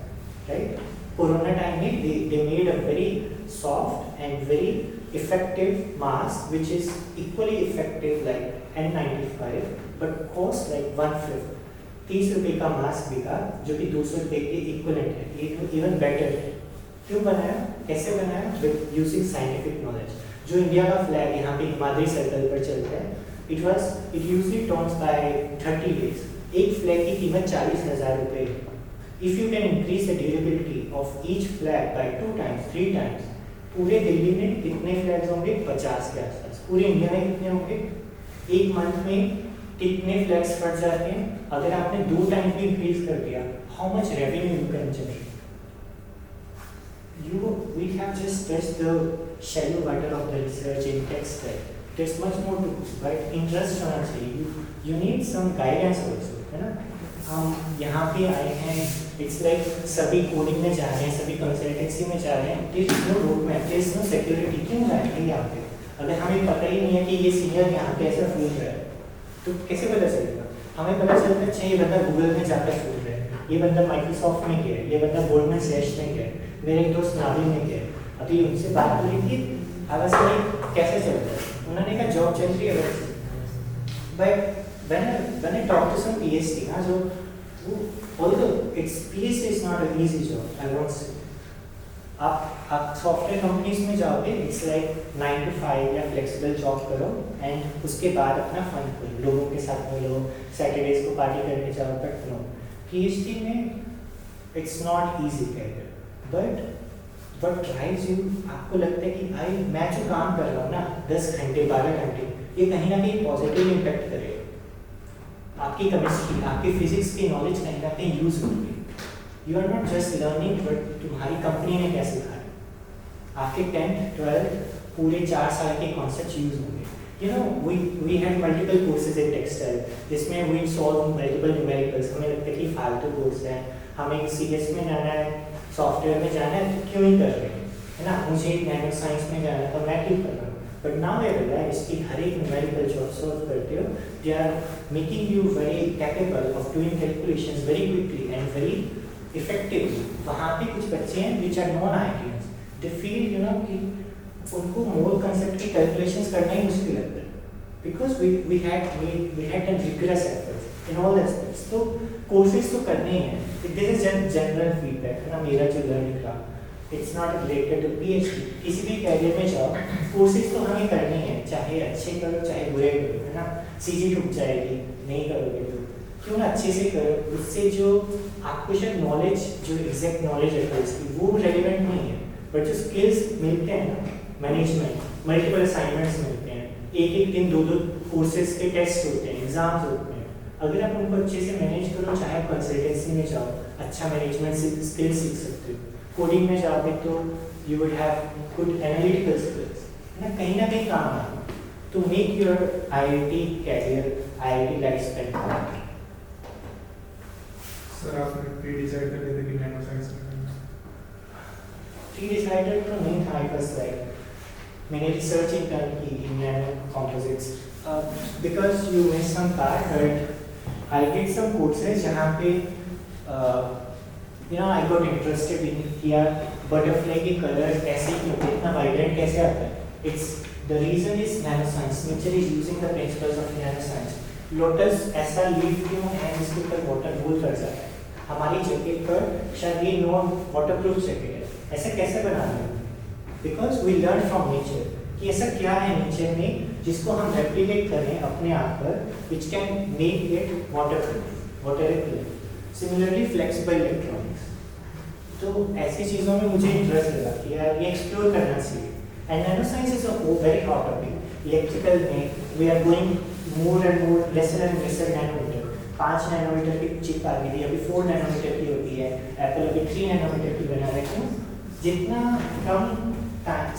right? कोरोना टाइम में they made a very soft and very effective mask which is equally effective like N95 but cost like 1/5. 30 रुपए का मास्क बिका जो कि 200 रुपए के इक्वलेंट है. ये इवन बेटर है. क्यों बनाया, कैसे बनाया? With using scientific knowledge. जो इंडिया का फ्लैग यहाँ पे हिमाद्री सर्कल पर चलता है, it usually turns by 30 days. एक फ्लैग की कीमत 40,000 रुपए. If you can increase the durability of each flag by 2 times, 3 times, पूरे दिल्ली में कितने फ्लैग्स होंगे? 50 के आसपास. पूरे इंडिया में कितने होंगे? एक मंथ में कितने फ्लैक्स फट जाते हैं अगर आपने 2 टाइम भी इंक्रीज कर दिया, how much revenue you can generate. We have just touched the shallow water of the research in textile. There's much more to do, but interest होना चाहिए. You need some guidance also, है ना. हम यहाँ पे आए हैं, it's like सभी कोडिंग में जा रहे हैं, सभी कंसल्टेंसी में जा रहे हैं. There is no roadmap, there is no security. क्यों जाएंगे यहाँ पे? अगर हमें पता ही नहीं है कि ये सीनियर यहाँ पे ऐसा फूल रहा है, तो कैसे पता चलेगा? हमें पता चलता है अच्छा ये बंदा गूगल में जाकर फूल रहा है, ये बंदा माइक्रोसॉफ्ट में गया है, ये बंदा गोल्डमैन सैक्स में गया है, मेरे एक दोस्त नावी में गया. अभी उनसे बात हुई थी, आवाज़ कैसे चलता है, उन्होंने कहा जॉब चल रही है वैसे. But when I talk to some PhD, ना जो although it's PhD is not an easy job, I won't say. आप सॉफ्टवेयर कंपनीज में जाओगे, इट्स लाइक 9 to 5 या फ्लेक्सिबल जॉब करो एंड उसके बाद अपना फन करो, लोगों के साथ मिलो, सैटरडेज को पार्टी करने जाओ. बट नो, PhD में it's not easy career. But what drives you, आपको लगता है कि भाई मैं जो काम कर रहा हूँ ना 10 घंटे 12 घंटे, ये कहीं ना कहीं पॉजिटिव इम्पैक्ट करेगा. आपकी केमिस्ट्री, आपकी फिजिक्स की नॉलेज कहीं ना कहीं यूज होगी. You are not just learning, but तुम्हारी कंपनी ने क्या सिखाया, आपके 10th 12th पूरे 4 साल के कॉन्सेप्ट यूज होंगे. You know we had multiple courses in textile जिसमें वी सॉल्व मल्टीपल न्यूमेरिकल्स. हमें लगता है कि फालतू कोर्स है, हमें सीएस में जाना है, सॉफ्टवेयर में जाना है, तो क्यों ही कर रहे हैं, है ना. मुझे नैनो साइंस में जाना है तो मैं क्यों कर रहा हूँ. बट नाउ आई रियलाइज कि हर एक न्यूमेरिकल जो आप सॉल्व करते हो, they are making you very capable of doing calculations very quickly and very effectively. वहाँ पे कुछ बच्चे हैं which are non IITians, they feel you know कि उनको मोल कंसेप्ट की कैलकुलेशंस करना ही मुश्किल लगता है, because we had done rigorous efforts in all aspects. तो कोर्सेज तो करने ही हैं. दिस इज जनरल फीडबैक, है ना, मेरा जो लर्निंग का. It's not related to PhD. किसी भी कैरियर में जाओ, कोर्सेज तो हमें करने हैं, चाहे अच्छे करो चाहे बुरे करो, है ना. CG रुक जाएगी, नहीं करोगे तो क्यों ना अच्छे से करो. उससे जो आपको शायद नॉलेज, जो एग्जैक्ट नॉलेज है उसकी, वो रेलिवेंट नहीं है. बट जो स्किल्स मिलते हैं ना, मैनेजमेंट, मल्टीपल असाइनमेंट्स मिलते हैं, एक दिन 2 कोर्सेज के टेस्ट होते हैं, एग्जाम्स होते हैं. अगर आप उनको अच्छे से मैनेज करो, चाहे आप कंसल्टेंसी में जाओ, अच्छा मैनेजमेंट स्किल्स सीख सकते हो. कोडिंग में जाओगे तो you would have good analytical skills, है ना, कहीं ना कहीं काम आए to make your IIT career, IIT life spend. Sir आपने प्री डिसाइड कर लिया था कि नैनो साइंस में करना? प्री डिसाइडेड तो नहीं था. आई वाज लाइक, मैंने रिसर्च इंटर्न की in nanocomposites, because you miss some part. But I did some courses जहाँ पे I got interested in यार बटरफ्लाई के कलर ऐसे ही होते हैं, इतना वाइब्रेंट कैसे आता है. It's the reason is nanoscience. Nature is using the principles of nanoscience. Lotus ऐसा लीफ क्यों है, इसके ऊपर वाटर रोल कर जाता है. हमारी जैकेट पर शायद ये नॉन वाटरप्रूफ जैकेट है, ऐसा कैसे बना रहे हैं? Because we learn from nature कि ऐसा क्या है नेचर में जिसको हम रेप्लिकेट करें अपने आप पर, which can make it waterproof, water repellent. Similarly flexible electronics. तो ऐसी चीज़ों में मुझे इंटरेस्ट लगा कि यार ये एक्सप्लोर करना चाहिए. And nanoscience is a very hot topic. Electrical में we are going more and more, lesser and lesser nanometre. 5 nanometre की चिप आ गई थी, अभी 4 नैनोमीटर की होती है. एप्पल अभी 3 नैनोमीटर की बना रहे हैं. जितना कम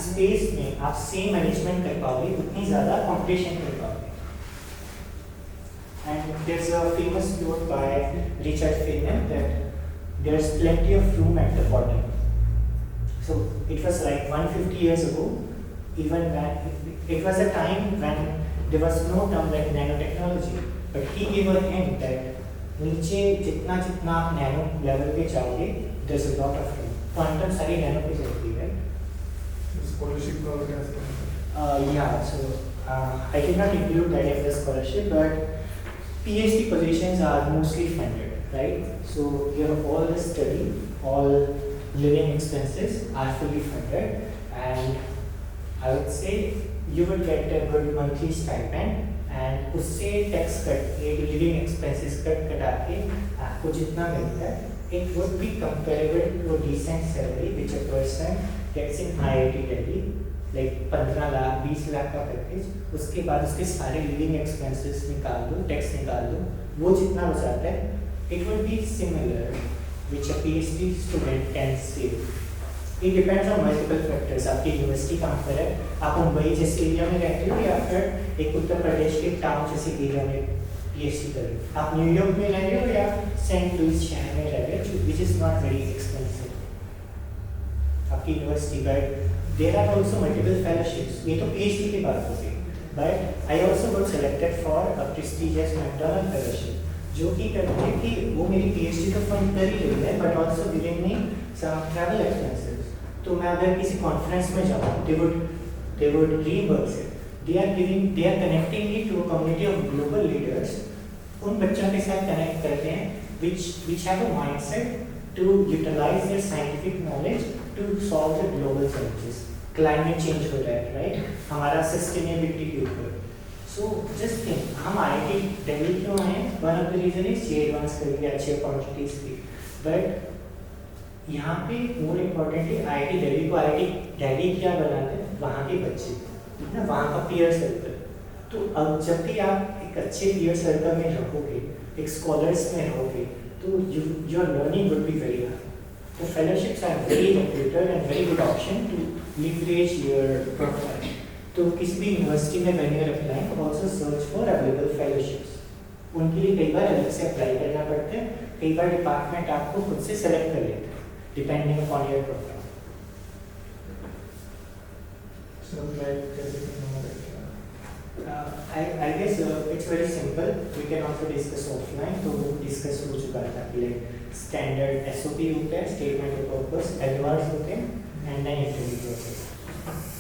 स्पेस में आप सेम मैनेजमेंट कर पाओगे, उतनी ज़्यादा कॉम्पिटिशन कर पाओगे. And there's a famous quote by Richard Feynman that there's plenty of room at the bottom. So it was like 150 years ago, even when it was a time when there was no term like nanotechnology, but he gave a hint that नीचे जितना जितना आप nano level पे जाओगे, there's a lot of room. Quantum सारी nano पे चलती है. स्कॉलरशिप का क्या? Yeah, so I did not include that as a scholarship, but PhD positions are mostly funded, right? So your all the study, all living expenses are fully funded, and I would say you would get a good monthly stipend, and उससे tax cut, living expenses कटा के आपको जितना मिलता है, it would be comparable to a decent salary which a person gets in IIT Delhi like 15 lakh 20 lakh का package, उसके बाद उसके सारे लिविंग एक्सपेंसेस निकाल दो, टैक्स निकाल दो, वो जितना बचाता है it would be similar which a PhD student can save. It depends on multiple factors. आपकी यूनिवर्सिटी कहाँ पर है, आप मुंबई जैसे एरिया में रहते हो या फिर एक उत्तर प्रदेश के टाउन जैसे एरिया में PhD कर रहे हो, आप न्यूयॉर्क में रह रहे हो या सेंट लुइस शहर में रह रहे हो which is not very expensive आपकी university. But there are also multiple fellowships. ये तो PhD की बात होगी. But I also got selected for a prestigious McDonald fellowship, जो कि कहते हैं कि वो मेरी PhD तो फंड कर ही रही है but also giving me some travel expenses. तो मैं अगर किसी कॉन्फ्रेंस में जाऊँ they would reimburse it. They are connecting me to a community of global leaders. उन बच्चों के साथ कनेक्ट करते हैं which have a mindset to utilize their scientific knowledge to solve the global challenges. Climate change हो रहा है, right? हमारा sustainability के ऊपर. So just think, हम IIT दिल्ली क्यों आए? One of the reason is ये advance करेंगे अच्छे opportunities की. But यहाँ पे more importantly IIT दिल्ली को IIT दिल्ली क्या बनाते हैं? वहाँ के बच्चे, ना वहाँ का peer circle. तो अब जब भी आप एक अच्छे peer circle में रहोगे, एक scholars में रहोगे, तो your learning would be very high. The fellowships are very lucrative and very good option to leverage your profile. तो किसी भी यूनिवर्सिटी में when you are applying, also search for available fellowships. उनके लिए कई बार अलग से अप्लाई करना पड़ता है, कई बार डिपार्टमेंट आपको खुद से सेलेक्ट कर लेते हैं depending upon your profile. So like कैसे करना होगा? I guess it's very simple. We can also discuss offline. तो वो discuss हो चुका था कि like standard SOP होता है, statement of purpose, advance होते हैं, and then interview होते हैं.